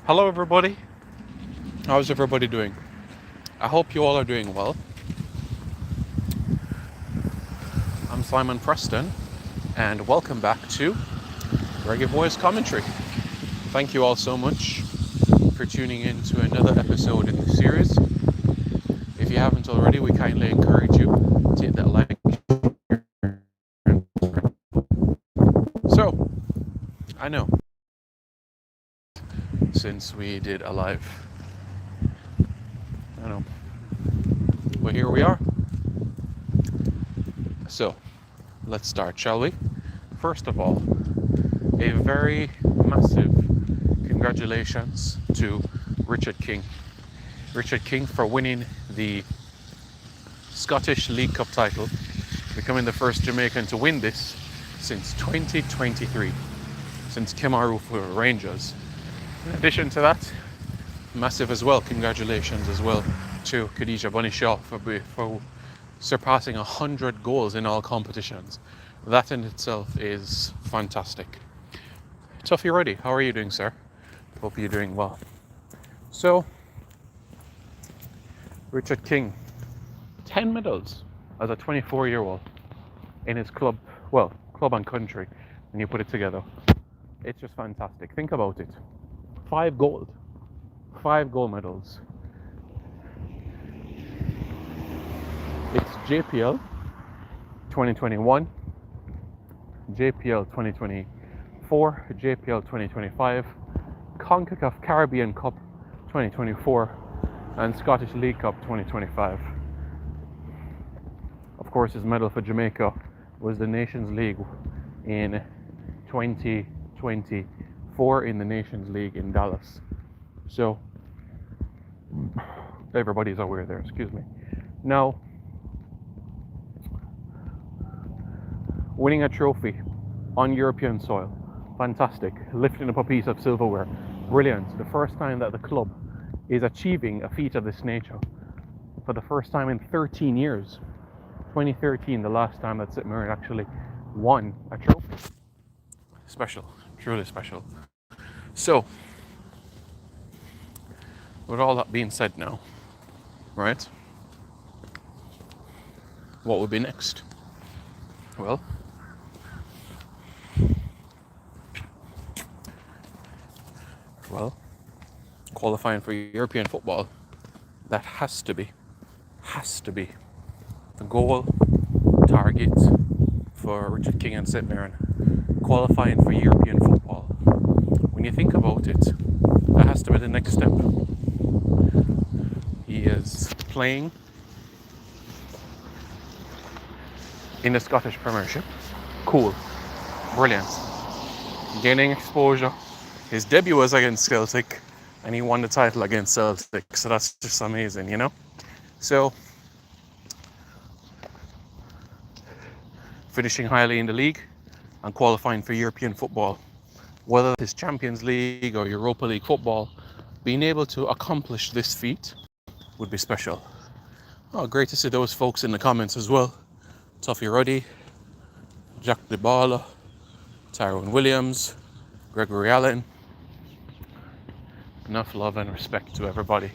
Hello everybody, how's everybody doing? I hope you all are doing well. I'm Simon Preston and welcome back to Reggae Boys Commentary. Thank you all so much for tuning in to another episode in the series. If you haven't already, we kindly encourage you to hit that like. So, I know, since we did a live, I know, but here we are. So, let's start, shall we? First of all, a very massive congratulations to Richard King. Richard King for winning the Scottish League Cup title, becoming the first Jamaican to win this since 2023, since Kemaru for Rangers. In addition to that, massive as well, congratulations as well to Khadija Bunishaw for surpassing 100 goals in all competitions. That in itself is fantastic. Tuffy Ruddy, how are you doing, sir? Hope you're doing well. So, Richard King, 10 medals as a 24-year-old in his club and country, when you put it together. It's just fantastic. Think about it. 5 gold medals. It's JPL 2021, JPL 2024, JPL 2025, CONCACAF Caribbean Cup 2024, and Scottish League Cup 2025. Of course, his medal for Jamaica was the Nations League in 2024 in the Nations League in Dallas. So, everybody's aware there, excuse me. Now, winning a trophy on European soil, fantastic. Lifting up a piece of silverware, brilliant. The first time that the club is achieving a feat of this nature for the first time in 13 years. 2013, the last time that St. Mirren actually won a trophy. Special, truly special. So, with all that being said now, right? What would be next? Well, qualifying for European football, that has to be the goal, target for Richard King and St. Mirren. Qualifying for European football. When you think about it, that has to be the next step. He is playing in the Scottish Premiership. Cool. Brilliant. Gaining exposure. His debut was against Celtic and he won the title against Celtic. So that's just amazing, you know? So, finishing highly in the league and qualifying for European football. Whether it's Champions League or Europa League football, being able to accomplish this feat would be special. Oh, great to see those folks in the comments as well. Tuffy Ruddy, Jack DeBala, Tyrone Williams, Gregory Allen. Enough love and respect to everybody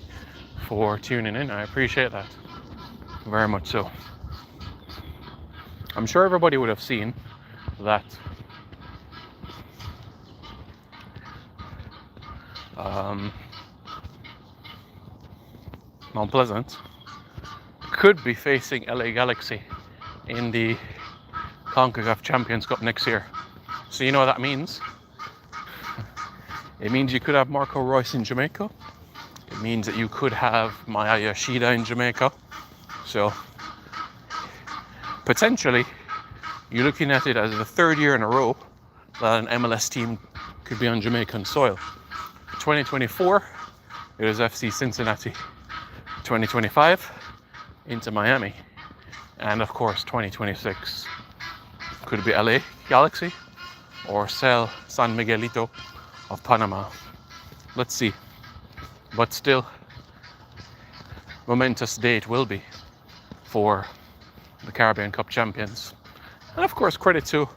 for tuning in. I appreciate that very much so. I'm sure everybody would have seen that Mount Pleasant could be facing LA Galaxy in the CONCACAF Champions Cup next year. So you know what that means? It means you could have Marco Royce in Jamaica. It means that you could have Maya Yoshida in Jamaica. So potentially you're looking at it as the third year in a row that an MLS team could be on Jamaican soil. 2024, it was FC Cincinnati. 2025, Inter Miami. And of course, 2026 could be LA Galaxy or San Miguelito of Panama. Let's see. But still, momentous day it will be for the Caribbean Cup champions. And of course, credit to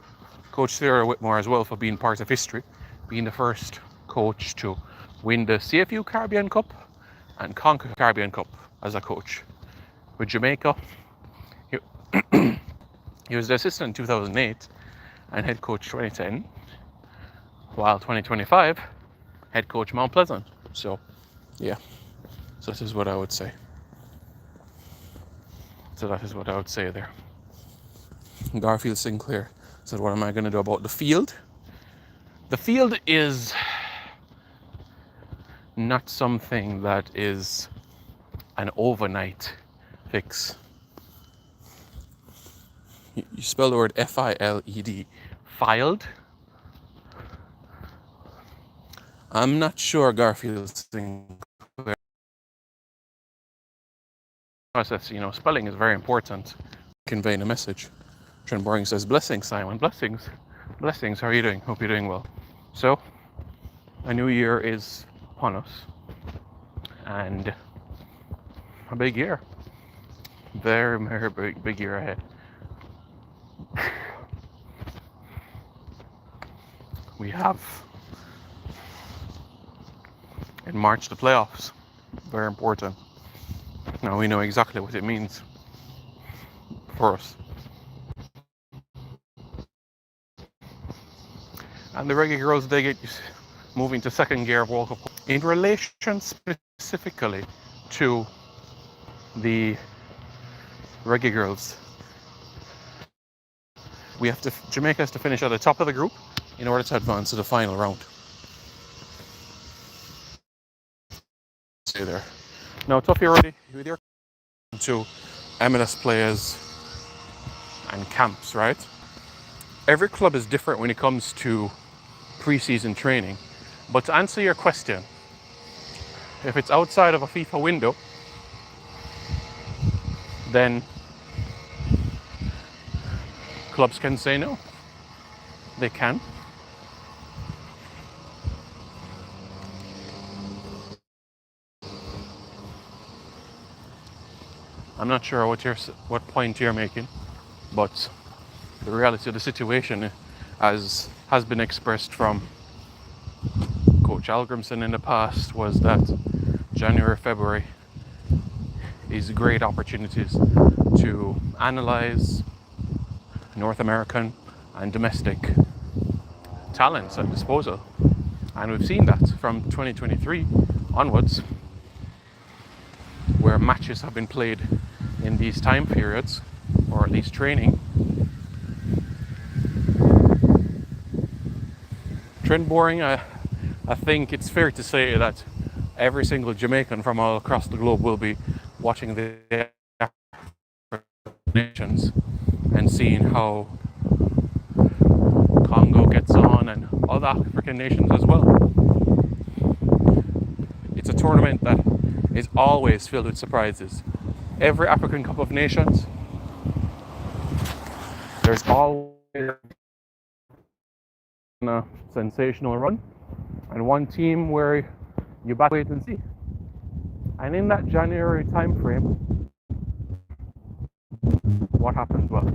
Coach Sarah Whitmore as well for being part of history, being the first coach to win the CFU Caribbean Cup and conquer Caribbean Cup as a coach. With Jamaica, he was the assistant in 2008 and head coach 2010, while 2025 head coach Mount Pleasant. So yeah, so this is what I would say. So that is what I would say there. Garfield Sinclair said, what am I going to do about the field? The field is not something that is an overnight fix. You spell the word F-I-L-E-D, filed. I'm not sure Garfield Sinclair. Process, spelling is very important. Conveying a message. Trent Boring says, blessings, Simon. Blessings. Blessings. How are you doing? Hope you're doing well. So, a new year is upon us. And a big year. Very, very big year ahead. We have in March the playoffs. Very important. Now we know exactly what it means for us. And the Reggae Girls, they get moving to second gear of World Cup. In relation specifically to the Reggae Girls, Jamaica has to finish at the top of the group in order to advance to the final round. Stay there. Now, Tuffy, already with your to MLS players and camps, right? Every club is different when it comes to pre-season training. But to answer your question, if it's outside of a FIFA window, then clubs can say no. They can. I'm not sure what point you're making, but the reality of the situation, as has been expressed from Coach Algrimson in the past, was that January, February is great opportunities to analyze North American and domestic talents at disposal. And we've seen that from 2023 onwards, where matches have been played in these time periods, or at least training. Trend Boring, I think it's fair to say that every single Jamaican from all across the globe will be watching the nations and seeing how Congo gets on and other African nations as well. It's a tournament that is always filled with surprises. Every African Cup of Nations, there's always a sensational run and one team where you back wait and see. And in that January time frame, what happens? Well,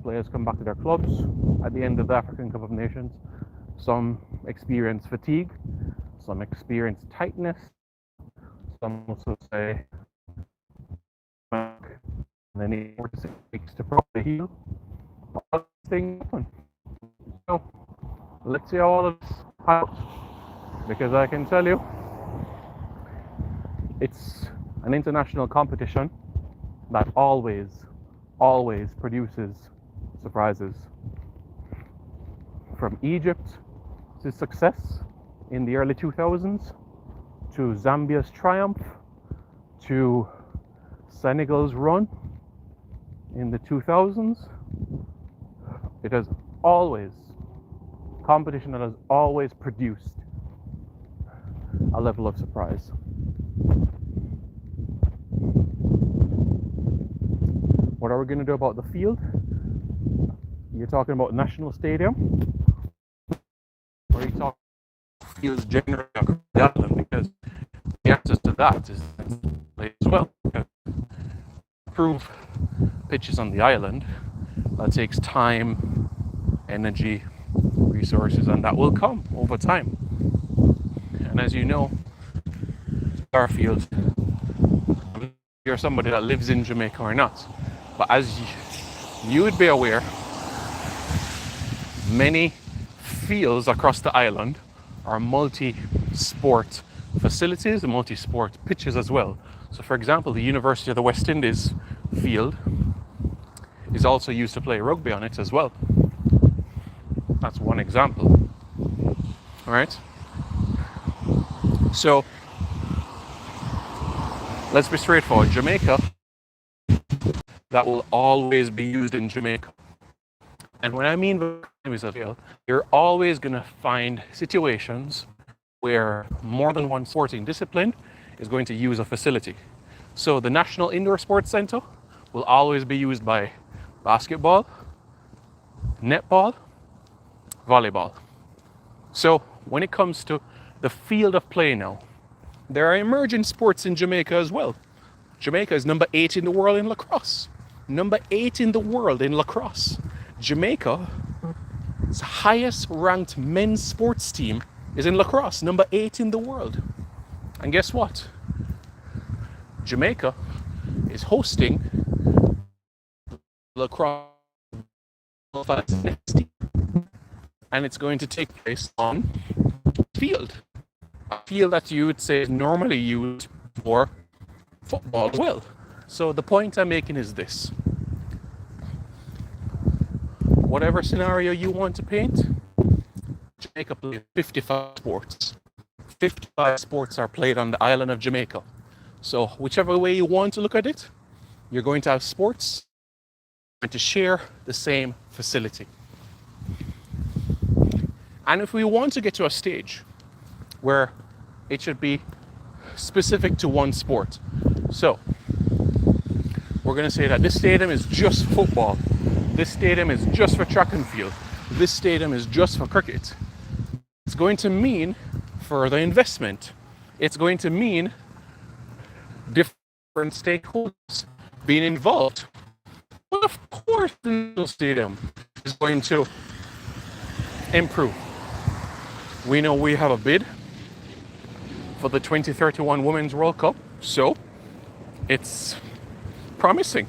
players come back to their clubs at the end of the African Cup of Nations. Some experience fatigue, some experience tightness, some also say they need 4 to 6 weeks to properly heal. All these things happen. So let's see how all of this happens, because I can tell you it's an international competition that always produces surprises. From Egypt to success in the early 2000s, to Zambia's triumph, to Senegal's run in the 2000s, it has always, competition that has always produced a level of surprise. What are we going to do about the field? You're talking about National Stadium? Or are you talking about fields generally across the island? Because the answer to that is as well. Improve pitches on the island, that takes time, energy, resources, and that will come over time. And as you know, Garfield, you're somebody that lives in Jamaica or not, but as you would be aware, many fields across the island are multi-sport facilities and multi-sport pitches as well. So for example, the University of the West Indies field is also used to play rugby on it as well. That's one example. All right. So let's be straightforward. Jamaica, that will always be used in Jamaica. And when I mean economies of scale, you're always going to find situations where more than one sporting discipline is going to use a facility. So the National Indoor Sports Centre will always be used by basketball, netball, volleyball. So when it comes to the field of play now, there are emerging sports in Jamaica as well. Jamaica is number 8 in the world in lacrosse. Number 8 in the world in lacrosse. Jamaica's highest ranked men's sports team is in lacrosse, number 8 in the world. And guess what? Jamaica is hosting lacrosse next year. And it's going to take place on field. A field that you would say is normally used for football as well. So the point I'm making is this. Whatever scenario you want to paint, Jamaica plays 55 sports. 55 sports are played on the island of Jamaica. So whichever way you want to look at it, you're going to have sports and to share the same facility. And if we want to get to a stage where it should be specific to one sport, so we're going to say that this stadium is just football, this stadium is just for track and field, this stadium is just for cricket. It's going to mean further investment. It's going to mean different stakeholders being involved. Well, of course, the stadium is going to improve. We know we have a bid for the 2031 Women's World Cup, so it's promising.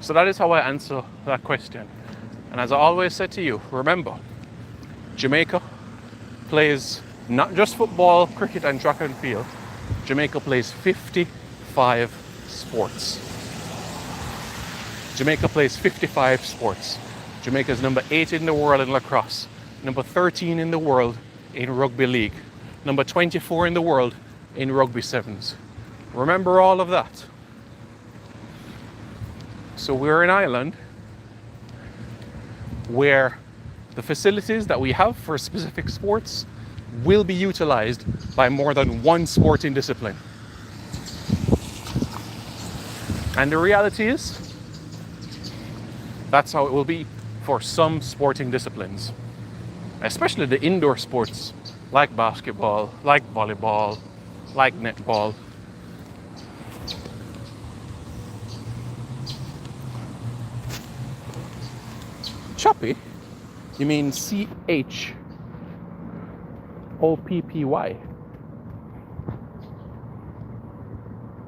So that is how I answer that question. And as I always said to you, remember, Jamaica plays not just football, cricket and track and field. Jamaica plays 55 sports. Jamaica plays 55 sports. Jamaica is number 8 in the world in lacrosse, number 13 in the world in rugby league, number 24 in the world in rugby sevens. Remember all of that. So we're an island where the facilities that we have for specific sports will be utilized by more than one sporting discipline. And the reality is, that's how it will be for some sporting disciplines, especially the indoor sports like basketball, like volleyball, like netball. Choppy? You mean CHOPPY?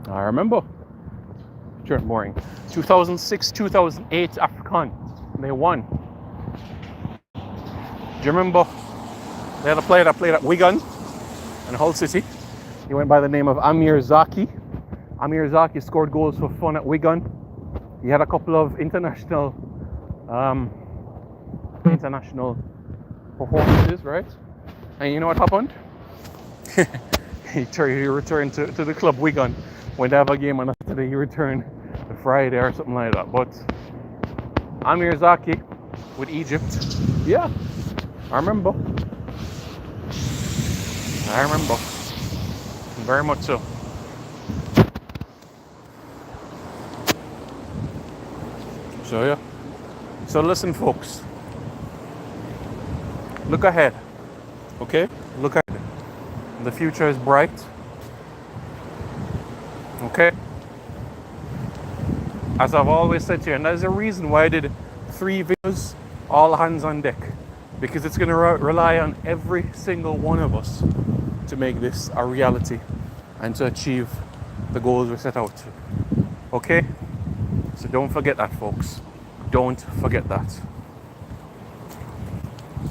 I remember. Sure, boring. 2006, 2008 AFCON. They won. Do you remember? They had a player that played at Wigan in Hull City. He went by the name of Amir Zaki. Amir Zaki scored goals for fun at Wigan. He had a couple of international performances, right? And you know what happened? he returned to the club Wigan. When they have a game on a Saturday, he returned the Friday or something like that. But Amir Zaki with Egypt, yeah, I remember. Very much so. So yeah. So listen, folks. Look ahead. Okay? Look ahead. The future is bright. Okay? As I've always said to you, and there's a reason why I did 3 videos, all hands on deck. because it's going to rely on every single one of us to make this a reality and to achieve the goals we set out to. Okay? So don't forget that, folks. Don't forget that.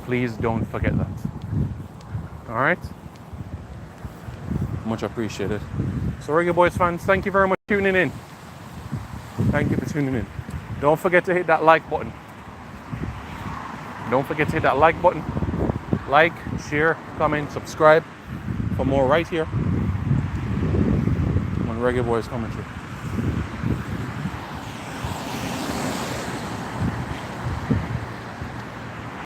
Please don't forget that. All right? Much appreciated. So Reggae Boys fans, thank you very much for tuning in. Thank you for tuning in. Don't forget to hit that like button. Don't forget to hit that like button. Like, share, comment, subscribe for more right here on Reggae Boys Commentary.